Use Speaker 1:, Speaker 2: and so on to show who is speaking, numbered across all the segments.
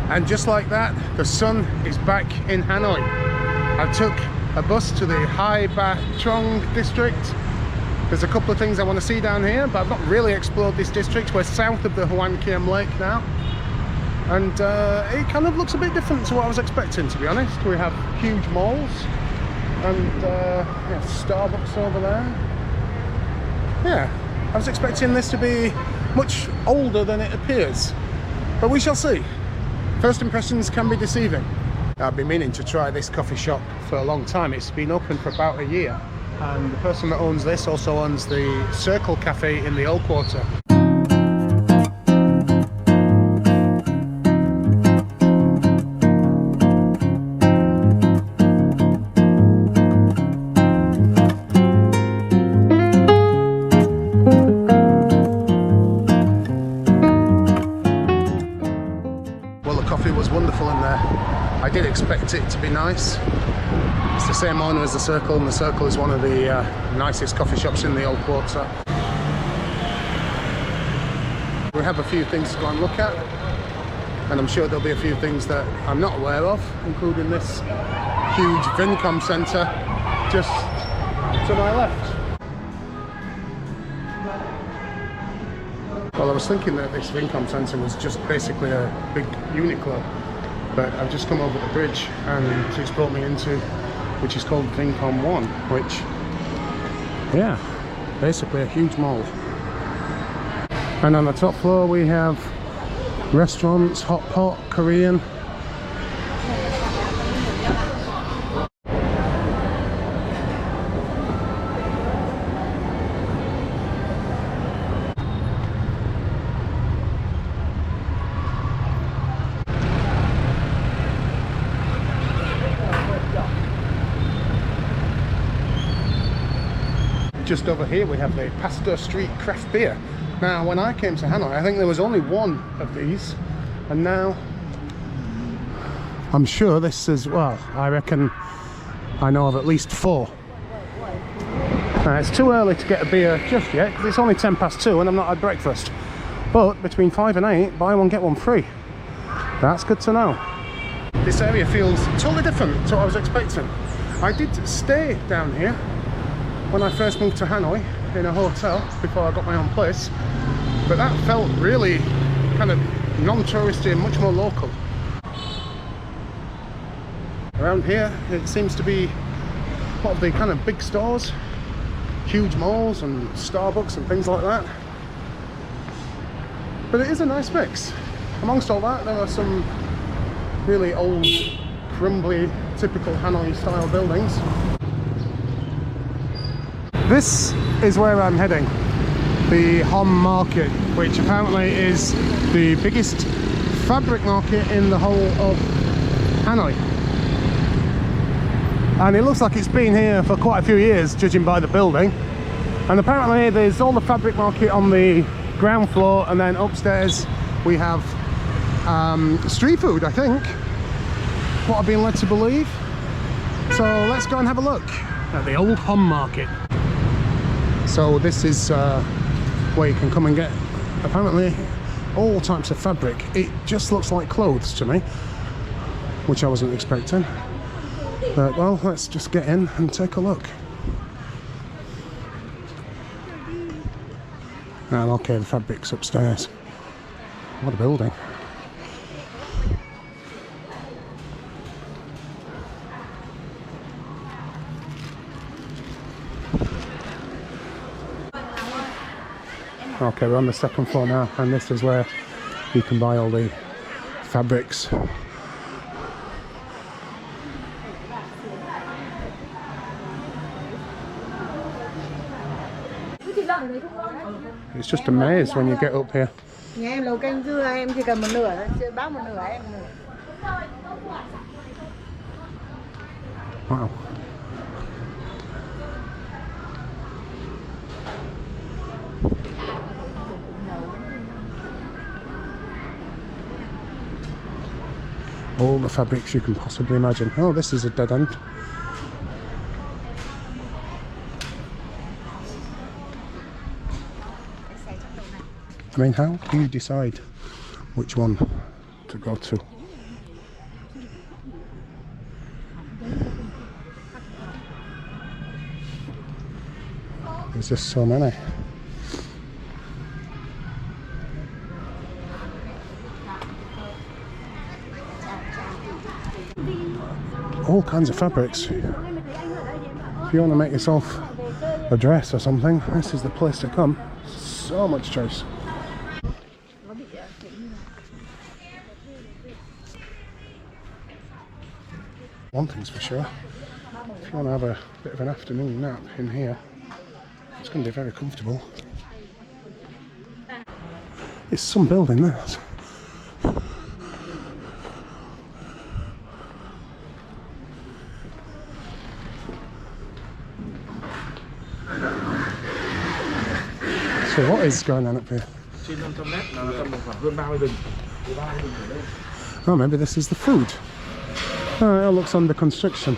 Speaker 1: And just like that, the sun is back in Hanoi. I took a bus to the Thong district. There's a couple of things I want to see down here, but I've not really explored this district. We're south of the Hom Market lake now. And it kind of looks a bit different to what I was expecting, to be honest. We have huge malls and yeah, Starbucks over there. Yeah, I was expecting this to be much older than it appears, but we shall see. First impressions can be deceiving. I've been meaning to try this coffee shop for a long time. It's been open for about a year, and the person that owns this also owns the Circle Cafe in the Old Quarter. I did expect it to be nice. It's the same owner as the Circle, and the Circle is one of the nicest coffee shops in the Old Quarter. We have a few things to go and look at, and I'm sure there'll be a few things that I'm not aware of, including this huge Vincom centre just to my left. Well, I was thinking that this Vincom centre was just basically a big Uniqlo, but I've just come over the bridge and it's brought me into, which is called Vincom 1, which, yeah, basically a huge mall. And on the top floor we have restaurants, hot pot, Korean. Just over here we have the Pasteur Street craft beer. Now, when I came to Hanoi, I think there was only one of these, and now I'm sure this is, well, I reckon I know of at least 4. Now, it's too early to get a beer just yet because it's only 2:10 and I'm not had breakfast, but between 5 and 8, buy one get one free. That's good to know. This area feels totally different to what I was expecting. I did stay down here when I first moved to Hanoi in a hotel before I got my own place, but that felt really kind of non-touristy and much more local. Around here it seems to be a lot of the kind of big stores, huge malls and Starbucks and things like that, but it is a nice mix. Amongst all that, there are some really old, crumbly, typical Hanoi style buildings. This is where I'm heading, the Hom Market, which apparently is the biggest fabric market in the whole of Hanoi. And it looks like it's been here for quite a few years, judging by the building. And apparently there's all the fabric market on the ground floor, and then upstairs we have street food, I think, what I've been led to believe. So let's go and have a look at the old Hom Market. So this is where you can come and get, apparently, all types of fabric. It just looks like clothes to me, which I wasn't expecting. But, well, let's just get in and take a look. Oh, okay, the fabric's upstairs. What a building. Okay, we're on the second floor now, and this is where you can buy all the fabrics. It's just a maze when you get up here. Wow. All the fabrics you can possibly imagine. Oh, this is a dead end. I mean, how do you decide which one to go to? There's just so many. All kinds of fabrics. If you want to make yourself a dress or something, this is the place to come. So much choice. One thing's for sure, if you want to have a bit of an afternoon nap in here, it's going to be very comfortable. It's some building, that. So what is going on up here? Oh, maybe this is the food. Oh, it all looks under construction.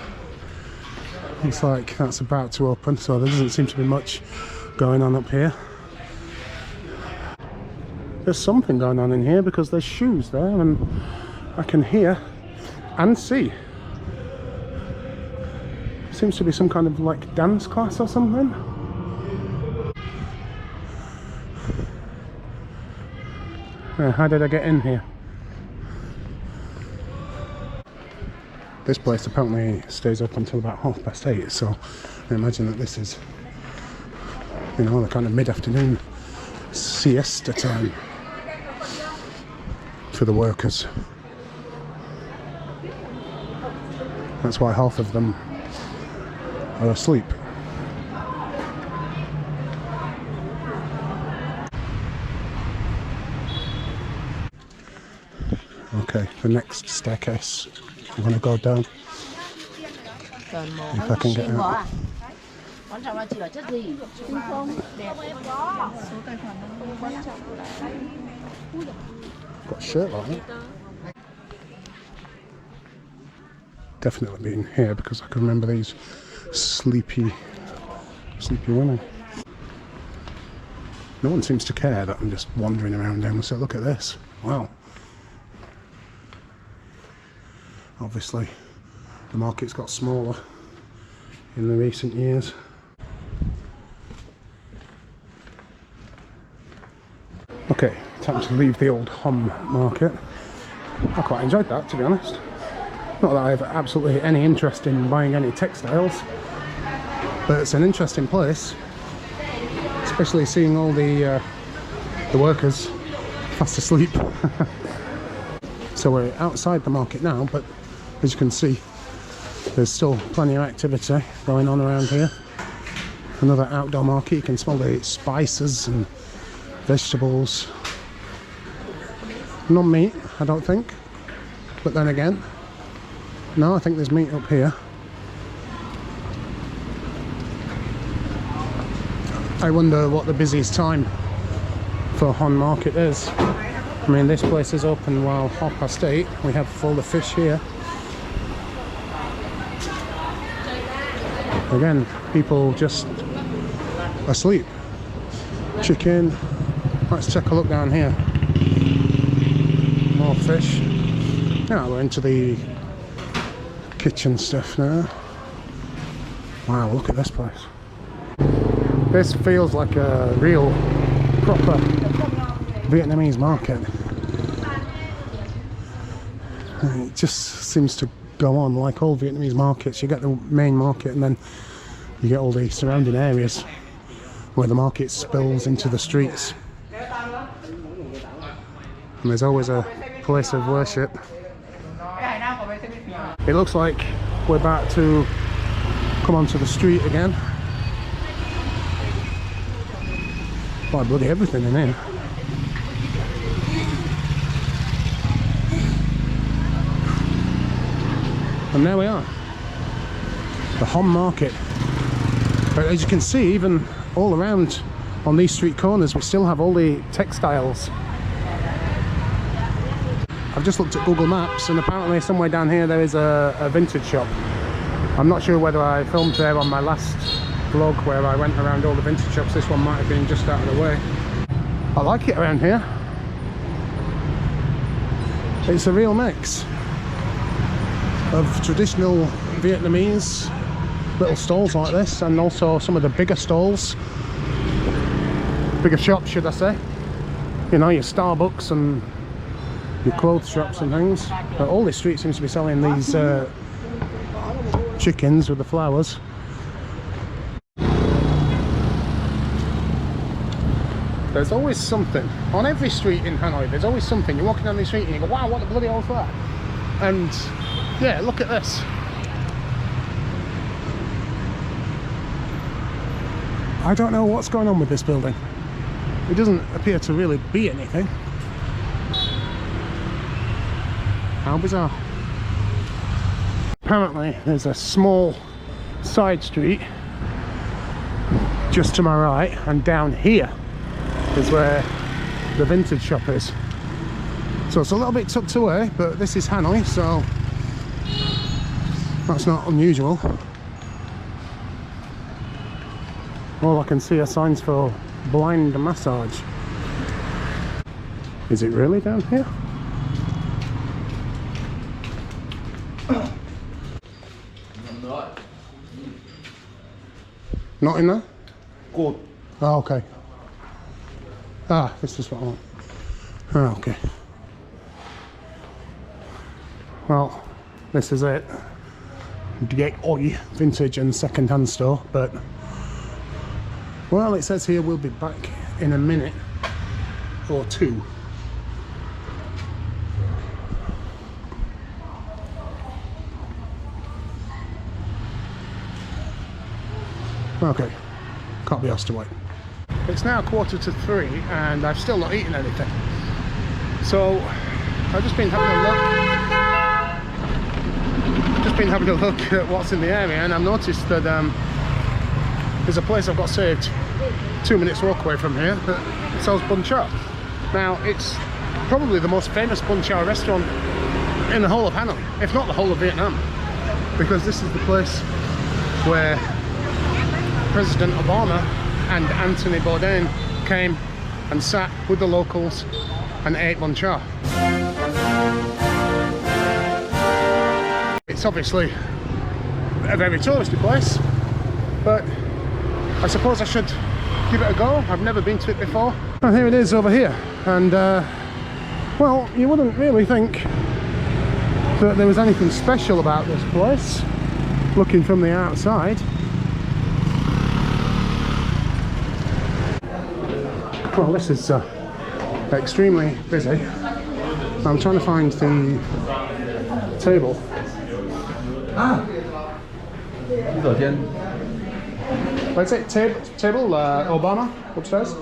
Speaker 1: Looks like that's about to open, so there doesn't seem to be much going on up here. There's something going on in here because there's shoes there and I can hear and see. Seems to be some kind of like dance class or something. How did I get in here? This place apparently stays up until about 8:30, so I imagine that this is, you know, the kind of mid-afternoon siesta time for the workers. That's why half of them are asleep. Okay, the next staircase. I'm gonna go down. If I can get out. Got a shirt like that. Definitely been here because I can remember these sleepy women. No one seems to care that I'm just wandering around down. So look at this. Wow. Obviously, the market's got smaller in the recent years. Okay, time to leave the old Hom Market. I quite enjoyed that, to be honest. Not that I have absolutely any interest in buying any textiles, but it's an interesting place, especially seeing all the workers fast asleep. So we're outside the market now, but as you can see, there's still plenty of activity going on around here. Another outdoor market. You can smell the spices and vegetables. Not meat, I don't think. But then again, no, I think there's meat up here. I wonder what the busiest time for Hom Market is. I mean, this place is open while 8:30. We have all the fish here. Again, people just asleep. Chicken. Let's take a look down here. More fish. Now we're into the kitchen stuff now. Wow, look at this place. This feels like a real, proper Vietnamese market. It just seems to go on like all Vietnamese markets. You get the main market and then you get all the surrounding areas where the market spills into the streets. And there's always a place of worship. It looks like we're about to come onto the street again. Oh, bloody everything in here. And there we are, the Hom Market. But as you can see, even all around on these street corners, we still have all the textiles. I've just looked at Google Maps and apparently somewhere down here there is a vintage shop. I'm not sure whether I filmed there on my last vlog where I went around all the vintage shops. This one might have been just out of the way. I like it around here. It's a real mix of traditional Vietnamese little stalls like this, and also some of the bigger stalls, bigger shops should I say, you know, your Starbucks and your clothes shops and things. But all this street seems to be selling these chickens with the flowers. There's always something on every street in Hanoi. There's always something. You're walking down the street and you go, wow, what the bloody hell's that? And yeah, look at this. I don't know what's going on with this building. It doesn't appear to really be anything. How bizarre. Apparently there's a small side street just to my right, and down here is where the vintage shop is. So it's a little bit tucked away, but this is Hanoi, so that's not unusual. All I can see are signs for blind massage. Is it really down here? Not in there?
Speaker 2: Good.
Speaker 1: Oh, okay. Ah, this is what I want. Oh, okay. Well, this is it. Get Oi vintage and second-hand store, but well, it says here we'll be back in a minute or two. Okay, can't be asked to wait. It's now 2:45 and I've still not eaten anything. So I've just been having a look at what's in the area, and I've noticed that there's a place I've got saved 2 minutes walk away from here that sells bun cha. Now it's probably the most famous bun cha restaurant in the whole of Hanoi, if not the whole of Vietnam, because this is the place where President Obama and Anthony Bourdain came and sat with the locals and ate bun cha. It's obviously a very touristy place, but I suppose I should give it a go. I've never been to it before. And here it is over here, and well, you wouldn't really think that there was anything special about this place looking from the outside. Well, this is extremely busy. I'm trying to find the table. What's it? Table? Obama? Upstairs?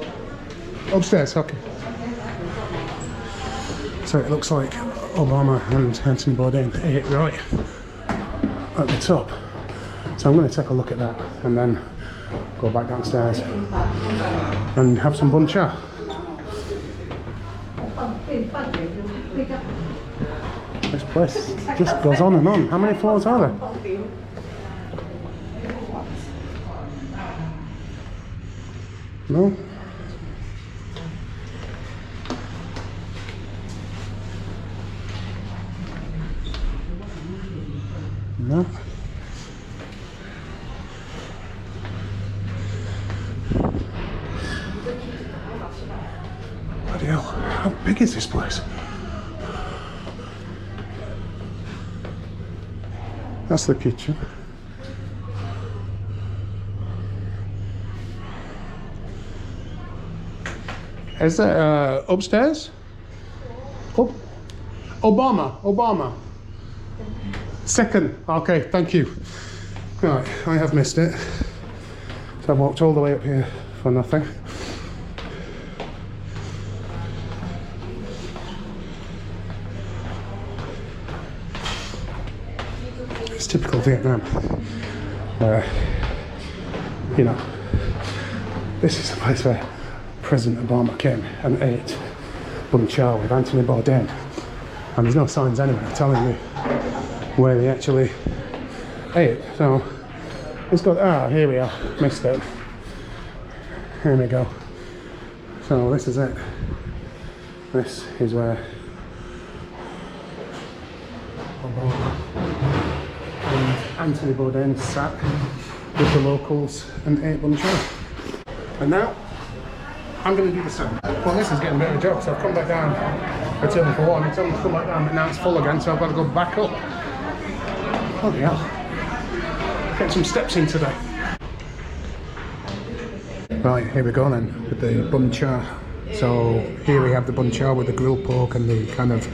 Speaker 1: Upstairs, okay. So it looks like Obama and Anthony Bourdain ate right at the top. So I'm going to take a look at that and then go back downstairs and have some bun cha. This place just goes on and on. How many floors are there? No? No? Bloody hell, how big is this place? That's the kitchen. Is it upstairs? Obama. Second. Okay, thank you. Right, I have missed it. So I've walked all the way up here for nothing. It's typical Vietnam. You know, this is the place where President Obama came and ate bun cha with Anthony Bourdain, and there's no signs anywhere telling you where they actually ate. So it's got, here we are, missed it. Here we go. So this is it. This is where Obama and Anthony Bourdain sat with the locals and ate bun chow. And now I'm going to do the same. Well, this is getting a bit of a joke, so I've come back down for table for one. It's only come back down, but now it's full again, so I've got to go back up. Bloody hell. Get some steps in today. Right, here we go then, with the bun chow. So here we have the bun chow with the grilled pork and the kind of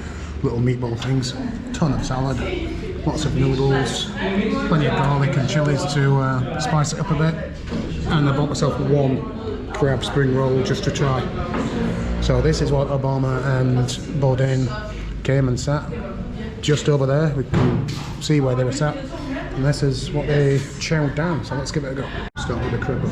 Speaker 1: little meatball things. Ton of salad, lots of noodles, plenty of garlic and chilies to spice it up a bit. And I bought myself one crab spring roll just to try. So this is what Obama and Bourdain came and sat. Just over there, we can see where they were sat. And this is what they chowed down, so let's give it a go. Start with the crib.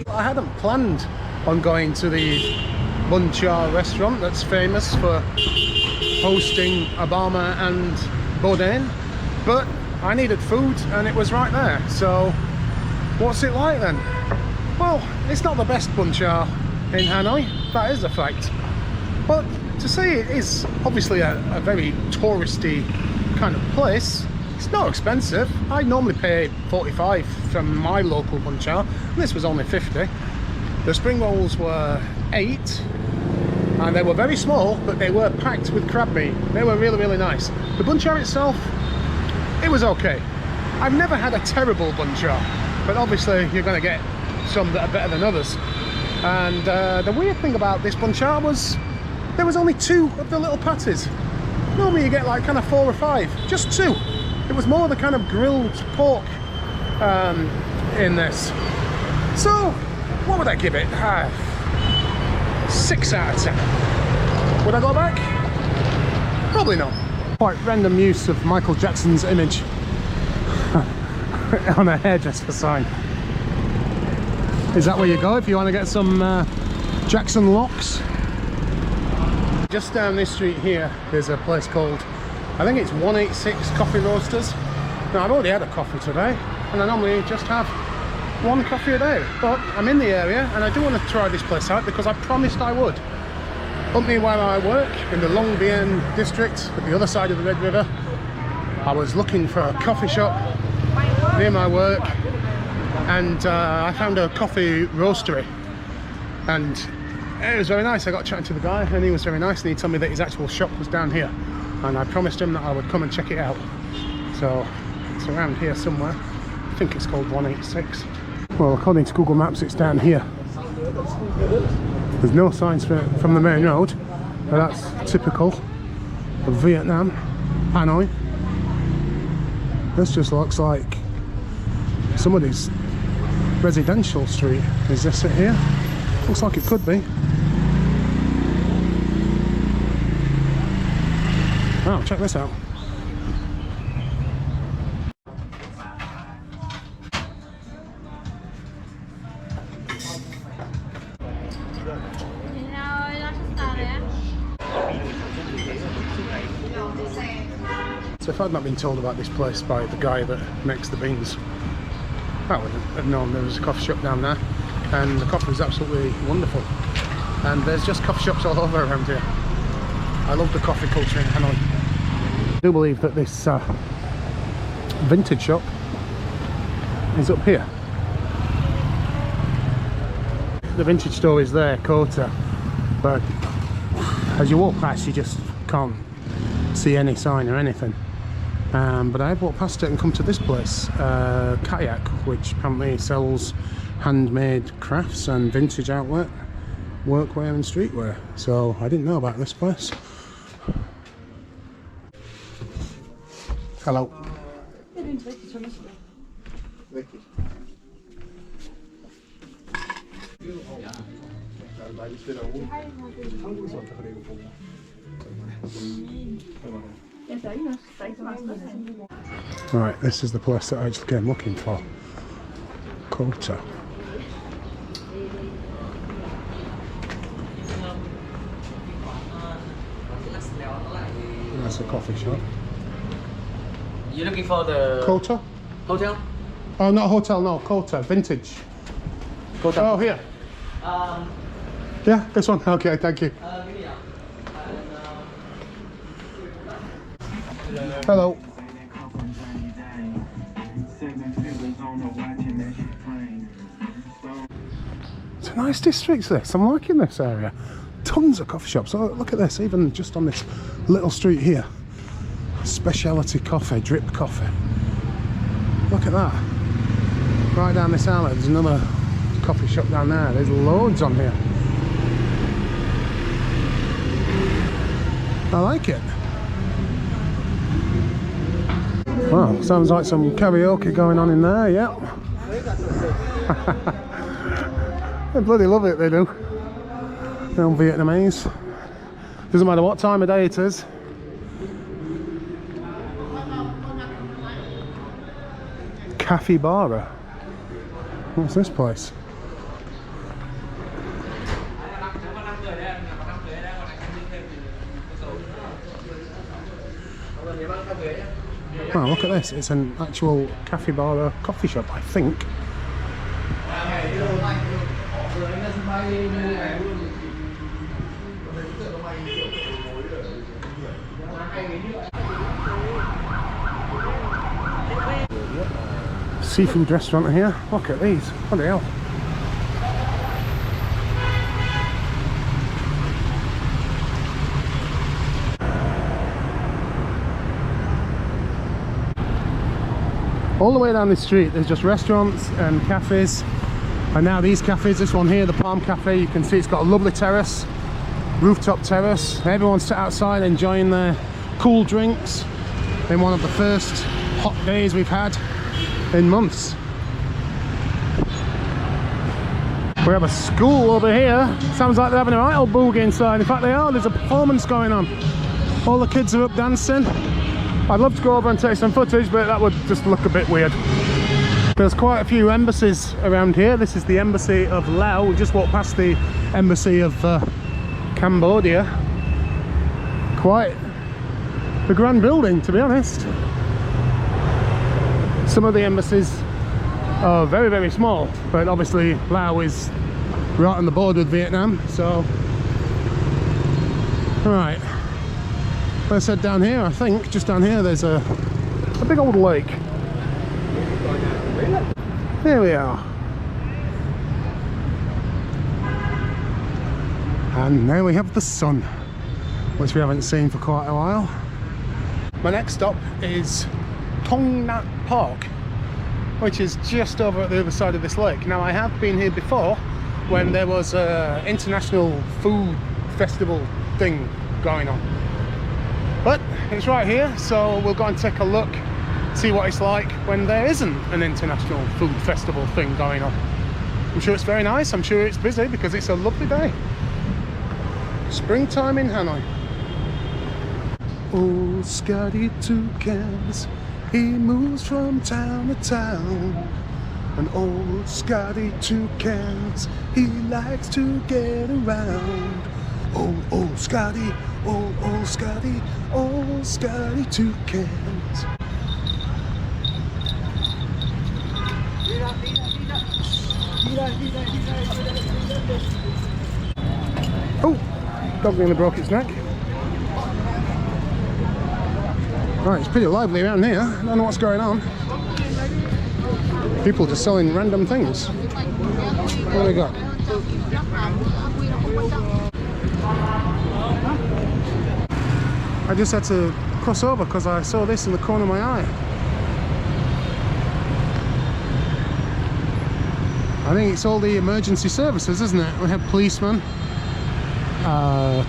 Speaker 1: I hadn't planned on going to the bun chow restaurant that's famous for hosting Obama and Bourdain, but I needed food and it was right there. So what's it like then? Well, it's not the best bun chow in Hanoi, that is a fact, but to say it is obviously a very touristy kind of place, it's not expensive. I normally pay 45 from my local bun chow, and this was only 50. The spring rolls were 8, and they were very small, but they were packed with crab meat. They were really, really nice. The bun chow itself, it was okay. I've never had a terrible bun chow, but obviously you're going to get some that are better than others. And the weird thing about this bun chow was there was only 2 of the little patties. Normally you get like kind of 4 or 5, just 2. It was more the kind of grilled pork in this. So what would I give it? 6 out of 10. Would I go back? Probably not. Quite random use of Michael Jackson's image on a hairdresser sign. Is that where you go if you want to get some Jackson locks? Just down this street here, there's a place called, I think it's 186 Coffee Roasters. Now I've already had a coffee today, and I normally just have 1 coffee a day, but I'm in the area and I do want to try this place out because I promised I would. Up near where I work, in the Long Bien district, at the other side of the Red River, I was looking for a coffee shop near my work, and I found a coffee roastery, and it was very nice. I got chatting to the guy and he was very nice, and he told me that his actual shop was down here, and I promised him that I would come and check it out. So it's around here somewhere. I think it's called 186. Well, according to Google Maps, it's down here. There's no signs for it from the main road, but that's typical of Vietnam, Hanoi. This just looks like somebody's residential street. Is this it here? Looks like it could be. Oh, check this out. So if I'd not been told about this place by the guy that makes the beans, I would have known there was a coffee shop down there, and the coffee was absolutely wonderful. And there's just coffee shops all over around here. I love the coffee culture in Hanoi. I do believe that this vintage shop is up here. The vintage store is there, Kota, but as you walk past you just can't see any sign or anything. But I walked past it and come to this place, Kayak, which apparently sells handmade crafts and vintage outlet, workwear and streetwear. So I didn't know about this place. Hello. Right, this is the place that I actually came looking for. Kota. That's a coffee shop.
Speaker 2: You're looking for the
Speaker 1: Kota?
Speaker 2: hotel?
Speaker 1: Oh, not hotel, no, Kota, vintage.
Speaker 2: Kota.
Speaker 1: Oh, here. Yeah, this one. Okay, thank you. Hello. It's a nice district, this. I'm liking this area. Tons of coffee shops. Oh, look at this, even just on this little street here. Specialty coffee, drip coffee. Look at that. Right down this alley, there's another coffee shop down there. There's loads on here. I like it. Wow, sounds like some karaoke going on in there, yeah. They bloody love it, they do. They're all Vietnamese. Doesn't matter what time of day it is. Capybara. What's this place? Oh, look at this. It's an actual capybara coffee shop, I think. Seafood restaurant here. Look at these. What the hell? All the way down this street there's just restaurants and cafes, and now these cafes, this one here, the Palm Cafe, you can see it's got a lovely terrace, rooftop terrace. Everyone's sat outside enjoying their cool drinks in one of the first hot days we've had in months. We have a school over here. Sounds like they're having a right old boogie inside. In fact they are, there's a performance going on. All the kids are up dancing. I'd love to go over and take some footage, but that would just look a bit weird. There's quite a few embassies around here. This is the embassy of Laos. We just walked past the embassy of Cambodia. Quite a grand building, to be honest. Some of the embassies are very, very small, but obviously Laos is right on the border with Vietnam, so... Right. Let's head down here. I think just down here there's a big old lake. Here we are. And now we have the sun, which we haven't seen for quite a while. My next stop is Thong Nhat Park, which is just over at the other side of this lake. Now I have been here before when there was an international food festival thing going on. But it's right here, so we'll go and take a look, see what it's like when there isn't an international food festival thing going on. I'm sure it's very nice, I'm sure it's busy because it's a lovely day. Springtime in Hanoi. Oh, Scotty Toucans, he moves from town to town. And old Scotty Toucans, he likes to get around. Oh, Scotty, oh, Scotty, oh, Scotty Toucans. Oh, dog nearly broke its neck. Right, it's pretty lively around here. I don't know what's going on. People just selling random things. What do we got? I just had to cross over because I saw this in the corner of my eye. I think it's all the emergency services, isn't it? We have policemen,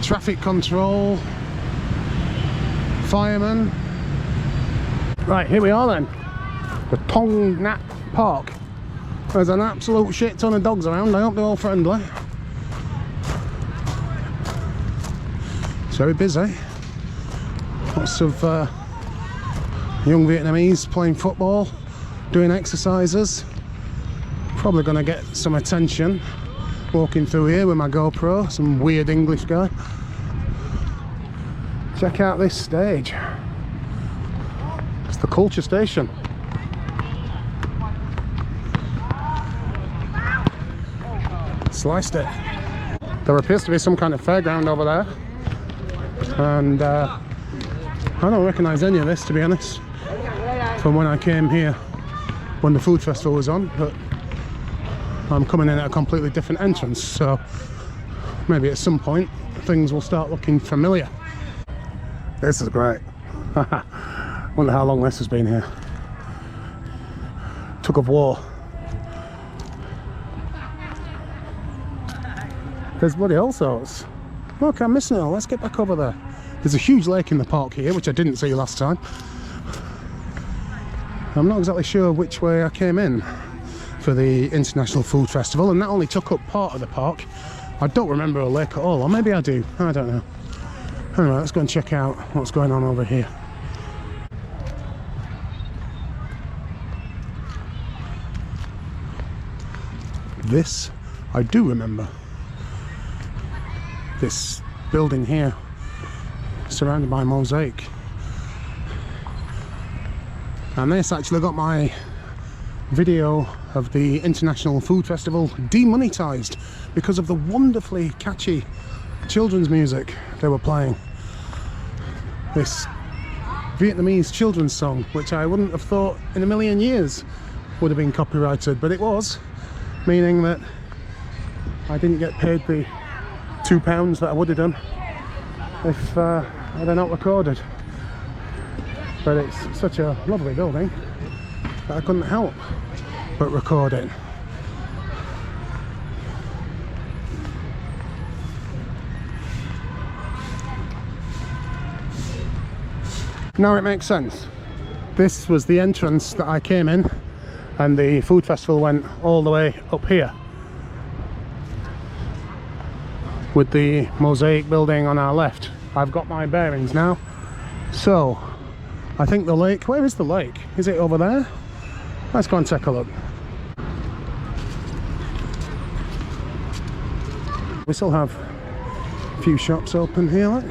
Speaker 1: traffic control, firemen. Right, here we are then. The Thong Nhat Park. There's an absolute shit ton of dogs around. I hope they're all friendly. It's very busy. Lots of young Vietnamese playing football, doing exercises. Probably going to get some attention walking through here with my GoPro, some weird English guy. Check out this stage. It's the culture station. sliced it. There appears to be some kind of fairground over there, and I don't recognise any of this, to be honest, from when I came here when the food festival was on, but I'm coming in at a completely different entrance, so maybe at some point things will start looking familiar. This is great. Wonder how long this has been here. Tug of war. There's bloody all sorts. Look, I'm missing it all. Let's get back over there. There's a huge lake in the park here, which I didn't see last time. I'm not exactly sure which way I came in for the International Food Festival, and that only took up part of the park. I don't remember a lake at all, or maybe I do. I don't know. Anyway, let's go and check out what's going on over here. This I do remember. This building here, surrounded by mosaic. And this actually got my video of the International Food Festival demonetized because of the wonderfully catchy children's music they were playing. This Vietnamese children's song, which I wouldn't have thought in a million years would have been copyrighted, but it was, meaning that I didn't get paid the £2 that I would have done if I had not recorded. But it's such a lovely building that I couldn't help but record it. Now it makes sense. This was the entrance that I came in, and the food festival went all the way up here, with the mosaic building on our left. I've got my bearings now. So I think the lake, where is the lake? Is it over there? Let's go and take a look. We still have a few shops open here, look.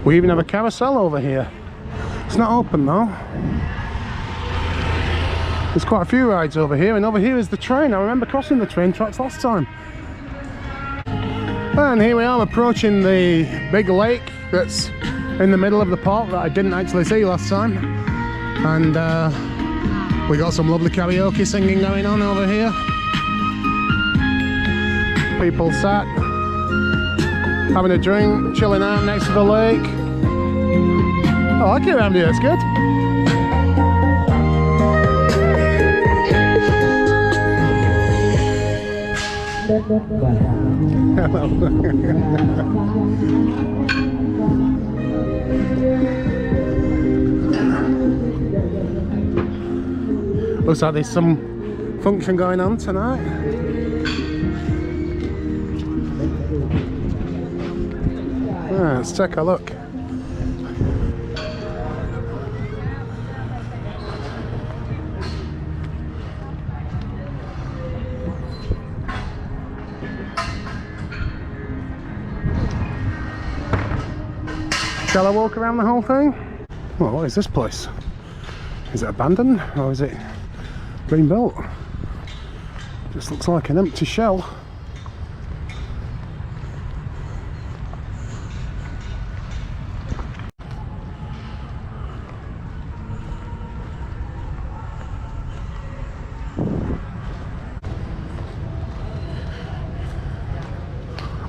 Speaker 1: We even have a carousel over here. It's not open though. There's quite a few rides over here, and over here is the train. I remember crossing the train tracks last time. And here we are approaching the big lake that's in the middle of the park that I didn't actually see last time. And we got some lovely karaoke singing going on over here. People sat, having a drink, chilling out next to the lake. I like it around here, it's good. Looks like there's some function going on tonight. Let's take a look. Shall I walk around the whole thing? Well, what is this place? Is it abandoned or is it been built? Just looks like an empty shell.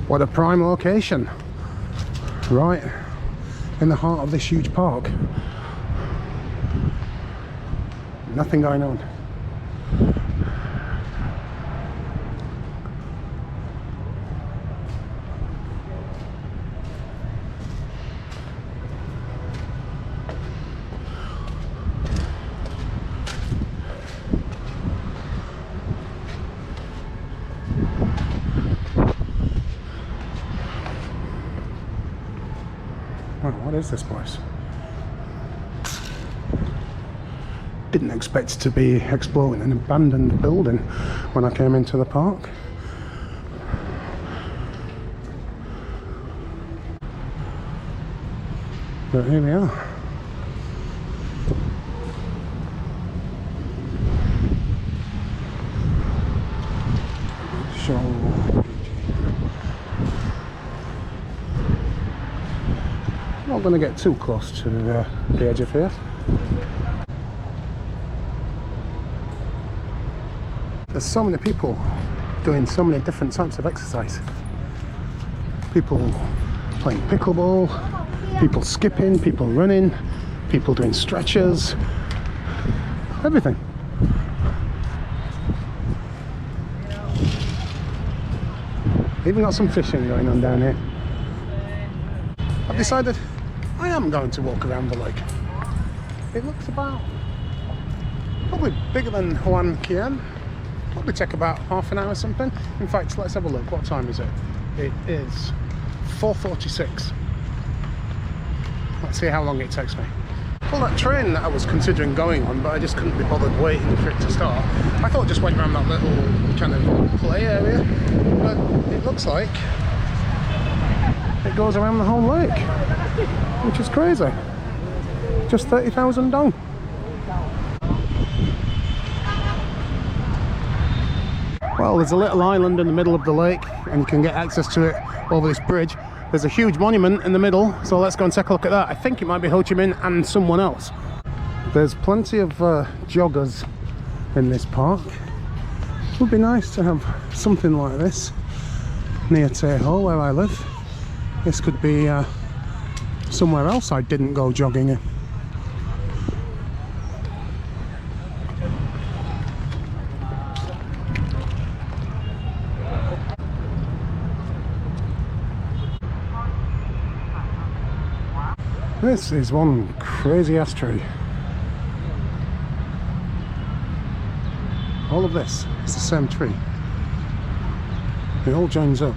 Speaker 1: What a prime location, right in the heart of this huge park. Nothing going on. Wow, what is this place? Didn't expect to be exploring an abandoned building when I came into the park. But here we are. So not going to get too close to the edge of here. There's so many people doing so many different types of exercise. People playing pickleball, people skipping, people running, people doing stretches, everything. Even got some fishing going on down here. I've decided I am going to walk around the lake. It looks about probably bigger than Hom Market. Probably take about half an hour or something. In fact, let's have a look. What time is it? It is 4:46. Let's see how long it takes me. Well, that train that I was considering going on, but I just couldn't be bothered waiting for it to start. I thought I just went around that little kind of play area, but it looks like it goes around the whole lake, which is crazy. Just 30,000 dong. Well, there's a little island in the middle of the lake, and you can get access to it over this bridge. There's a huge monument in the middle, so let's go and take a look at that. I think it might be Ho Chi Minh and someone else. There's plenty of joggers in this park. It would be nice to have something like this near Tay Ho, where I live. This could be somewhere else I didn't go jogging in. This is one crazy ass tree. All of this is the same tree. It all joins up.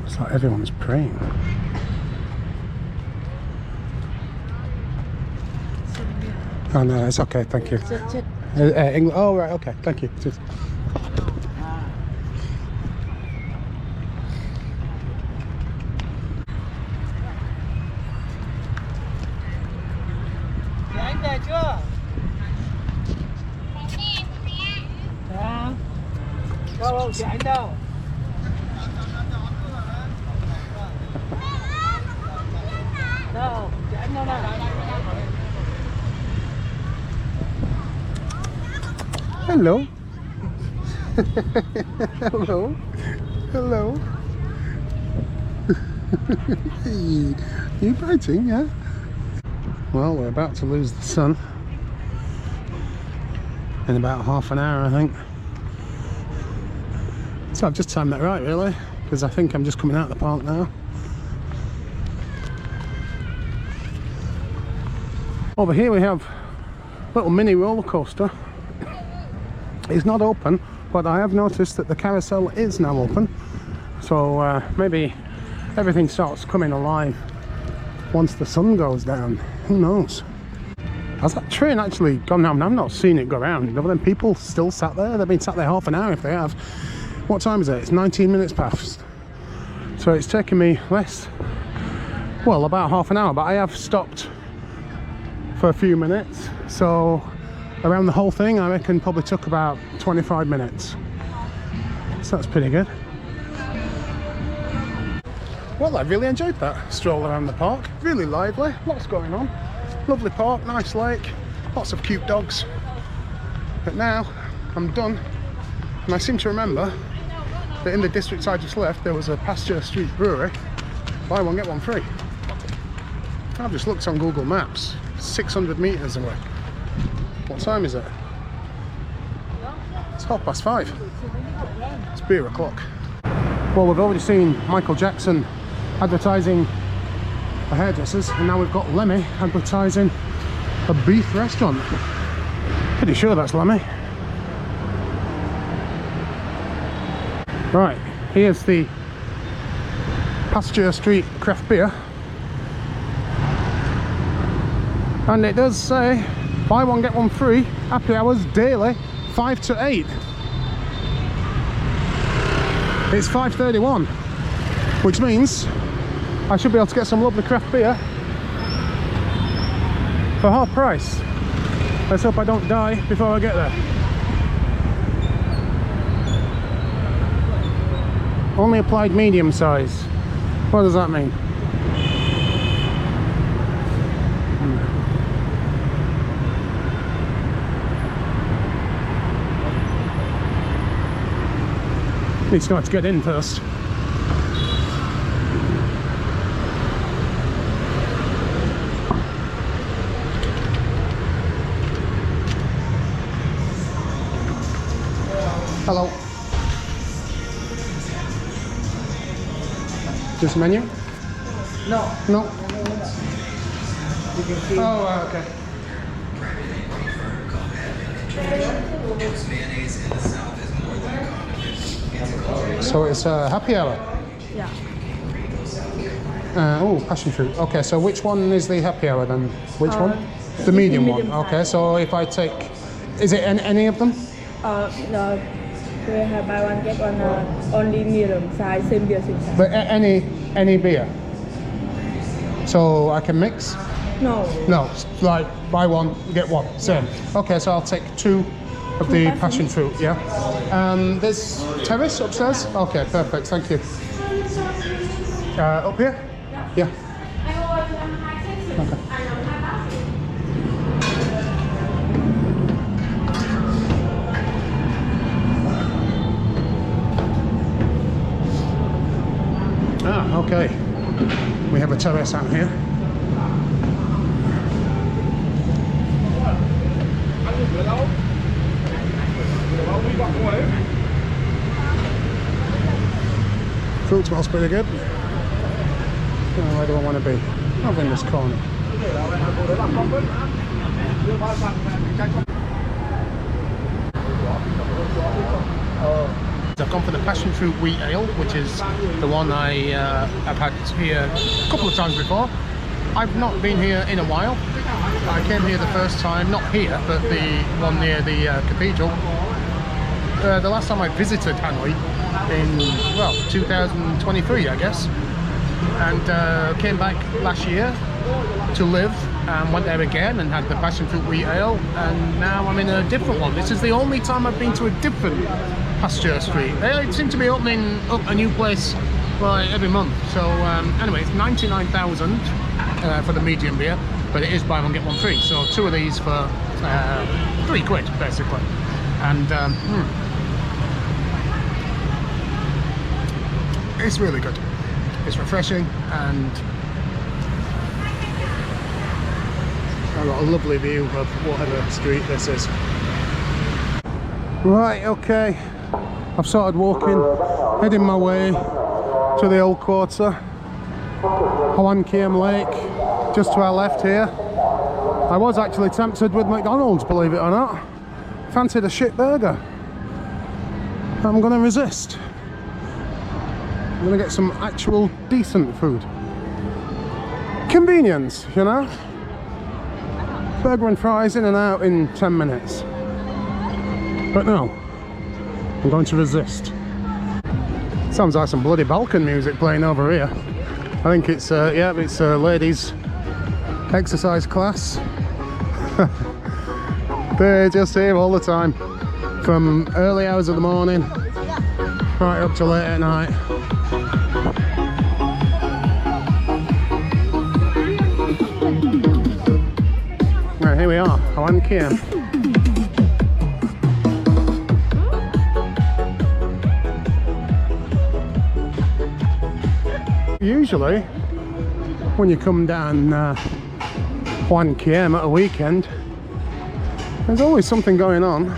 Speaker 1: It's like everyone's praying. Oh no, it's okay, thank you. Oh right, okay, thank you. Hello. Hello. Hello. You biting, yeah? Well, we're about to lose the sun in about half an hour, I think. So I've just timed that right, really, because I think I'm just coming out of the park now. Over here we have a little mini roller coaster. It's not open, but I have noticed that the carousel is now open, so maybe everything starts coming alive once the sun goes down. Who knows? Has that train actually gone down? I've not seen it go around. Are them people still sat there? They've been sat there half an hour if they have. What time is it? It's 19 minutes past. So it's taken me well, about half an hour, but I have stopped for a few minutes. So around the whole thing, I reckon probably took about 25 minutes. So that's pretty good. Well, I really enjoyed that stroll around the park. Really lively, lots going on. Lovely park, nice lake, lots of cute dogs. But now I'm done, and I seem to remember that in the district I just left there was a Pasture Street brewery. Buy one get one free. I've just looked on Google Maps, 600 meters away. What time is it? It's 5:30. It's beer o'clock. Well, we've already seen Michael Jackson advertising the hairdressers, and now we've got Lemmy advertising a beef restaurant. Pretty sure that's Lemmy. Right, here's the Pasture Street craft beer, and it does say Buy one, get one free. Happy hours daily, 5 to 8. It's 5:31, which means I should be able to get some lovely craft beer for half price. Let's hope I don't die before I get there. Only applied medium size. What does that mean? Needs to know how to get in first. Hello. Just menu?
Speaker 2: No.
Speaker 1: No.
Speaker 2: You can see.
Speaker 1: Oh, okay. So it's a happy hour?
Speaker 2: Yeah.
Speaker 1: Oh, passion fruit. Okay, so which one is the happy hour then? Which one? The medium one.
Speaker 2: medium
Speaker 1: Okay,
Speaker 2: size.
Speaker 1: so if I take, is it any of them?
Speaker 2: No. We have buy one get one only medium size, same beer, same size.
Speaker 1: But any beer? So I can mix?
Speaker 2: No.
Speaker 1: No, it's like buy one, get one, same. Okay, so I'll take 2 of the passion fruit, yeah. There's terrace upstairs? Okay, perfect, thank you. Up here? Yeah. Okay. Ah, okay. We have a terrace out here. Fruit smells pretty good. Where do I want to be? Over in this corner. I've gone for the passion fruit wheat ale, which is the one I've had here a couple of times before. I've not been here in a while. I came here the first time, not here, but the one near the cathedral. The last time I visited Hanoi in, well, 2023, I guess. And came back last year to live and went there again and had the passion fruit wheat ale, and now I'm in a different one. This is the only time I've been to a different pasture street. They seem to be opening up a new place like every month. So anyway, it's 99,000 for the medium beer, but it is buy one get one free. So 2 of these for £3 basically. And it's really good. It's refreshing, and I've got a lovely view of whatever street this is. Right, okay. I've started walking, heading my way to the old quarter. Hom Lake, just to our left here. I was actually tempted with McDonald's, believe it or not. Fancied a shit burger. I'm gonna resist. I'm gonna get some actual decent food. Convenience, you know? Burger and fries in and out in 10 minutes. But no, I'm going to resist. Sounds like some bloody Balkan music playing over here. I think it's, yeah, it's a ladies' exercise class. They're just here all the time. From early hours of the morning, right up to late at night. Right, here we are, Hom Market. Usually, when you come down Hom Market at a weekend, there's always something going on.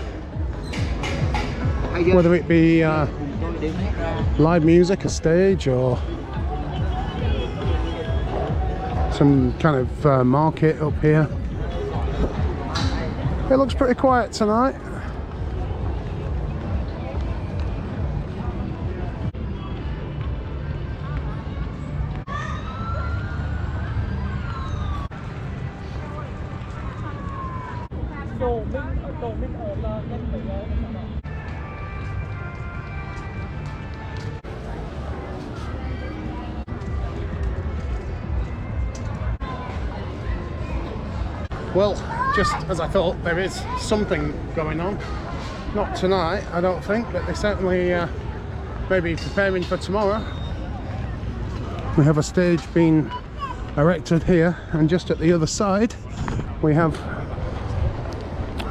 Speaker 1: Whether it be live music, a stage, or some kind of market up here. It looks pretty quiet tonight. Well, just as I thought, there is something going on. Not tonight, I don't think, but they certainly may be preparing for tomorrow. We have a stage being erected here, and just at the other side we have,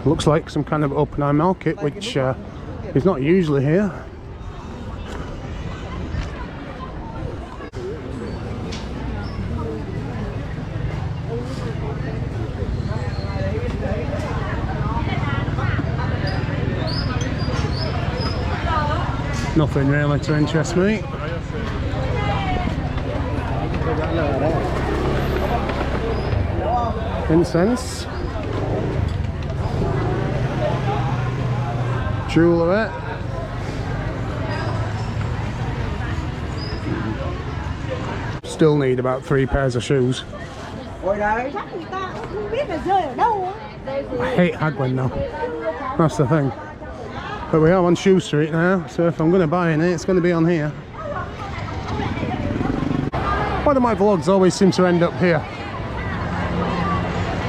Speaker 1: looks like some kind of open air market, which is not usually here. Nothing really to interest me. Incense, jewellery, still need about 3 pairs of shoes. I hate haggling now, that's the thing. But we are on Shoe Street now, so if I'm going to buy any, it's going to be on here. Why do my vlogs always seem to end up here?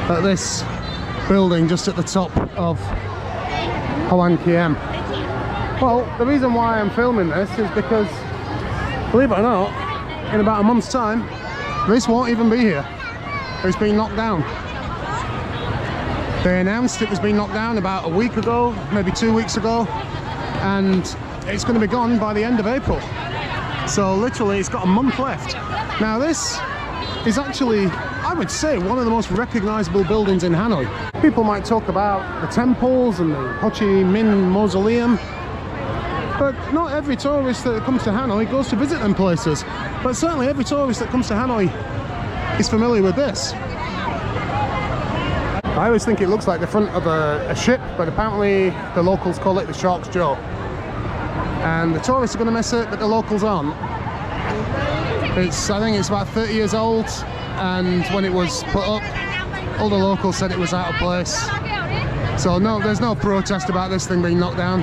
Speaker 1: At this building just at the top of Hom Market. Well, the reason why I'm filming this is because, believe it or not, in about a month's time, this won't even be here. It's been knocked down. They announced it was being knocked down about a week ago, maybe 2 weeks ago, and it's going to be gone by the end of April. So literally it's got a month left. Now this is actually, I would say, one of the most recognisable buildings in Hanoi. People might talk about the temples and the Ho Chi Minh Mausoleum, but not every tourist that comes to Hanoi goes to visit them places. But certainly every tourist that comes to Hanoi is familiar with this. I always think it looks like the front of a ship, but apparently the locals call it the Shark's Jaw. And the tourists are going to miss it, but the locals aren't. I think it's about 30 years old, and when it was put up, all the locals said it was out of place. So no, there's no protest about this thing being knocked down.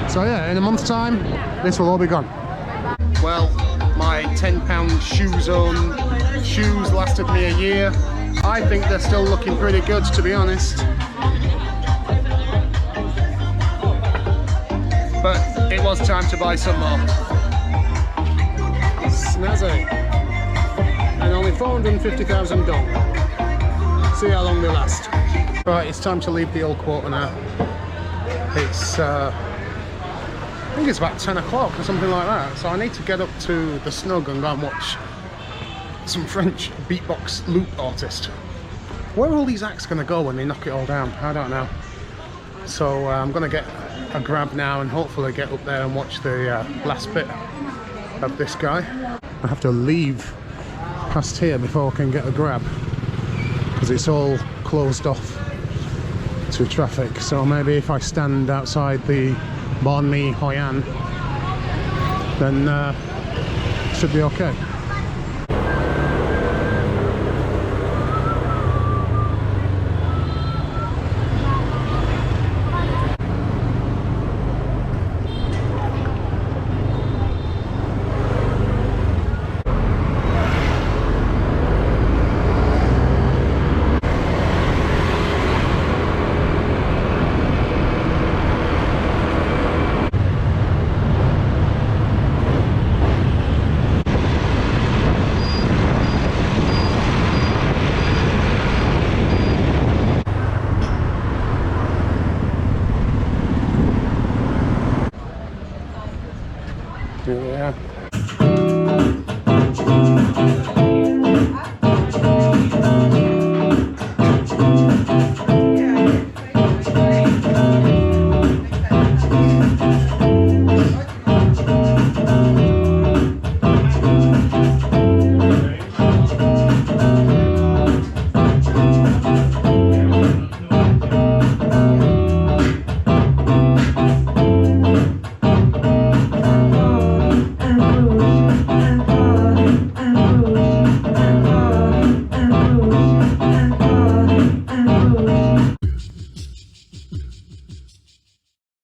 Speaker 1: So yeah, in a month's time, this will all be gone. Well, my £10 shoe zone shoes lasted me a year. I think they're still looking pretty good, to be honest. But it was time to buy some more. Snazzy. And only 450,000 dong. See how long they last. Right, it's time to leave the old quarter now. It's, I think it's about 10 o'clock or something like that. So I need to get up to the snug and go and watch some French beatbox loop artist. Where are all these acts going to go when they knock it all down? I don't know. So I'm going to get a grab now and hopefully get up there and watch the last bit of this guy. I have to leave past here before I can get a grab because it's all closed off to traffic. So maybe if I stand outside the Bon Mi Hoi An, then should be okay. Here we are.